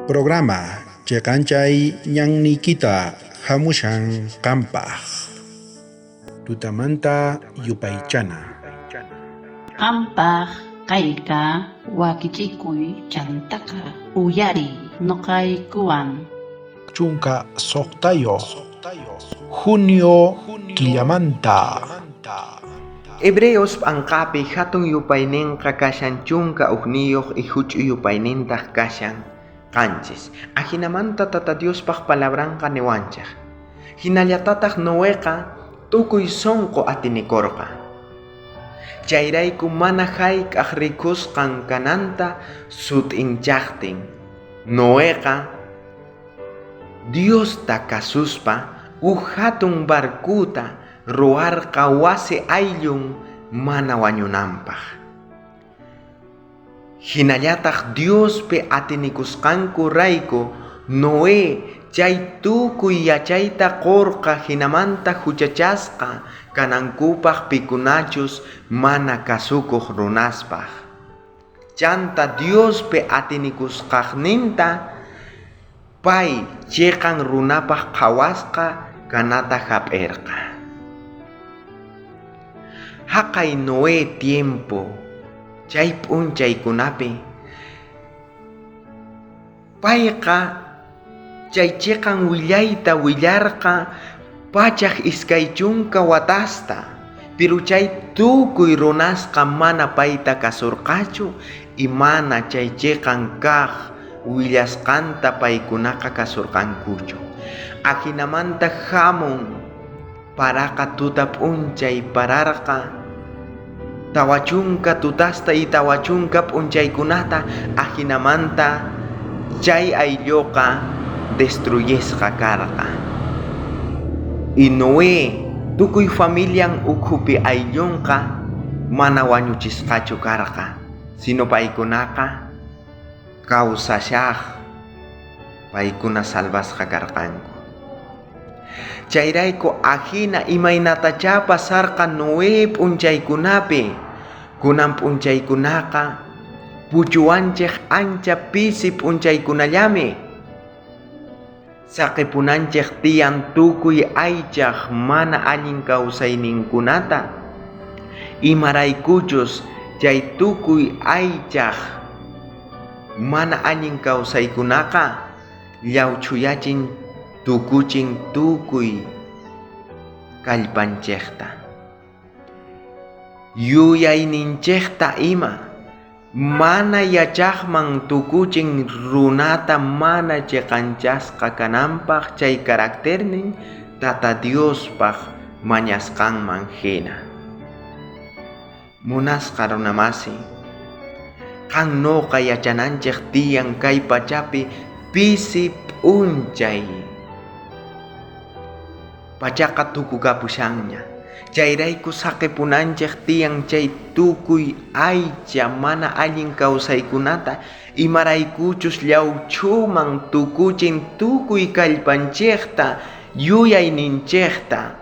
Programa Cekancai Nyang Nikita Hamushang Kampah Tutamanta Yupaichana Qampaq kayqa wakichikuy chantaka uyari noqaykuwan Chunka Soktayo Junio Killamanta Hebreos p'anqapi hatun yupayninqa kashan chunka uqniyuq y huch'u yupaynintaq kashan qanchis. Ahinamanta tata Diospaq palabranqa niwanchaq. Hinallatataq Noeqa tukuy sonqo atinikurqa. Chayrayku mana hayk'aq rikusqan kananta sut'inchaqtin. Noeqa Diosta kasuspa hatun barkuta ruwarqa wasi ayllun mana wañunanpaq. Hinallataq Diospi atinikusqanku rayku Noé chay tukuy yachayta qurqa hinamanta huchachasqa kanankupaq pikunachus mana kasukuq runaspaq. Chanta Diospi atinikusqaqninta pay chiqan runapaq qhawasqa kanata hap'irqa. Haqay Noé tiempo chay p'unchaykunapi payqa chay chiqan willayta willarqa pachaq iskay chunka watasta, pero chay tukuy runasqa mana payta kasurqachu y mana chay chiqan kaq willasqanta paykunaqa kasurqankuchu. Ahinamanta hamun paraqa tuta p'unchay pararqa tawachunka tutasta y tawachunka p'unchaykunata ahinamanta chay aylluqa destruyesqa karqa. Y Noé tukuy familian ukhupi ayllunqa mana wañuchisqachu karqa, sino paykunaqa kawsashaq paykuna salvasqa karqanku. Chayrayku ahina imaynatachá pasarqa Noé p'unchaykunapi, kunan p'unchaykunaqa puchuwanchik ancha pisi p'unchaykunallami. Saqipunanchik tiyan tukuy aychaq mana allin kawsayninkunata, imaraykuchus chay tukuy aychaq mana allin kawsaykunaqa llawchuyachin tukuchin tukuy kallpanchikta. Yuyayninchikta ima mana yachaqman tukuchin runata mana chiqanchasqa kananpaq chay karakternin tata Diospaq mañasqanman hina. Munasqa runamasi, qan noqa yachananchik tiyan kay pachapi pisi p'unchay pachaqa tukukapushanña. Chayrayku saqipunanchik tiyan chay tukuy aycha mana allin kawsaykunata imaraykuchus llawchuman tukuchin tukuy kallpanchikta yuyayninchikta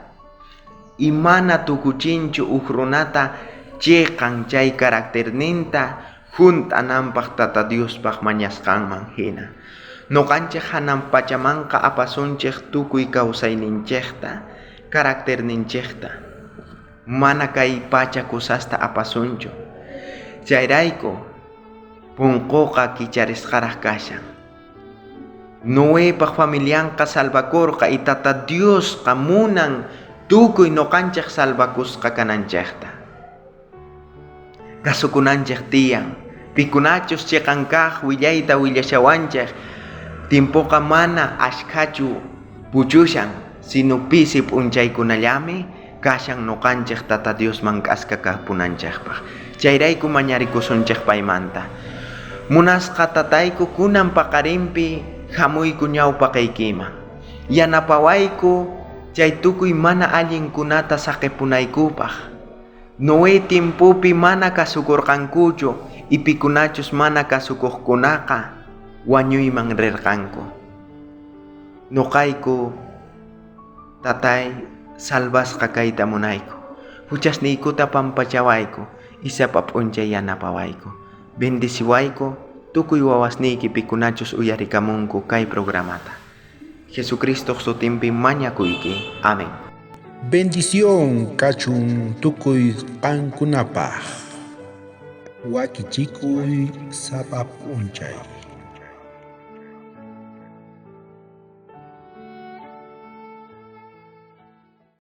y mana tukuchinchu uq runata chiqan chay karakterninta hunt'ananpaq tata Diospaq mañasqanman hina. Noqanchik hanan pachamanqa apasunchik tukuy kawsayninchikta, karakterninchikta, mana kay pacha kusasta apasunchu. Chayrayku punquqa kicharisqaraq kashan. Noépaq familianqa salvakurqa y tata Diosqa munan tukuy noqanchik salvakusqa kananchikta. Kasukunanchik tiyan, pikunachus chiqan kaq willayta willashawanchik, timpuqa mana ashkhachu puchushan, sino pisi p'unchaykunallami kashan noqanchik tata Diosman k'aska punanchikpaq. Chayrayku mañarikusunchik paymanta. Munasqa tatayku kunan paqarinpi hamuyku ñawpaqaykiman. Yanapawayku chay tukuy mana allinkunata saqipunaykupaq. Noé timpupi mana kasukurqankuchu y pikunachus mana kasukuqkunaqa wañuyman rirqanku. Noqayku tatay salvasqa kayta munayku. Huchasniykuta pampachawayku, isapa p'unchay yanapawayku. Bendiciwayku tukuy wawasniyki pikunachus uyarikamunku kay programata. Jesucristo sutinpi mañakuyki. Amén. Bendición kachun tukuy qankunapaq. Wakichikuy sapap'unchay.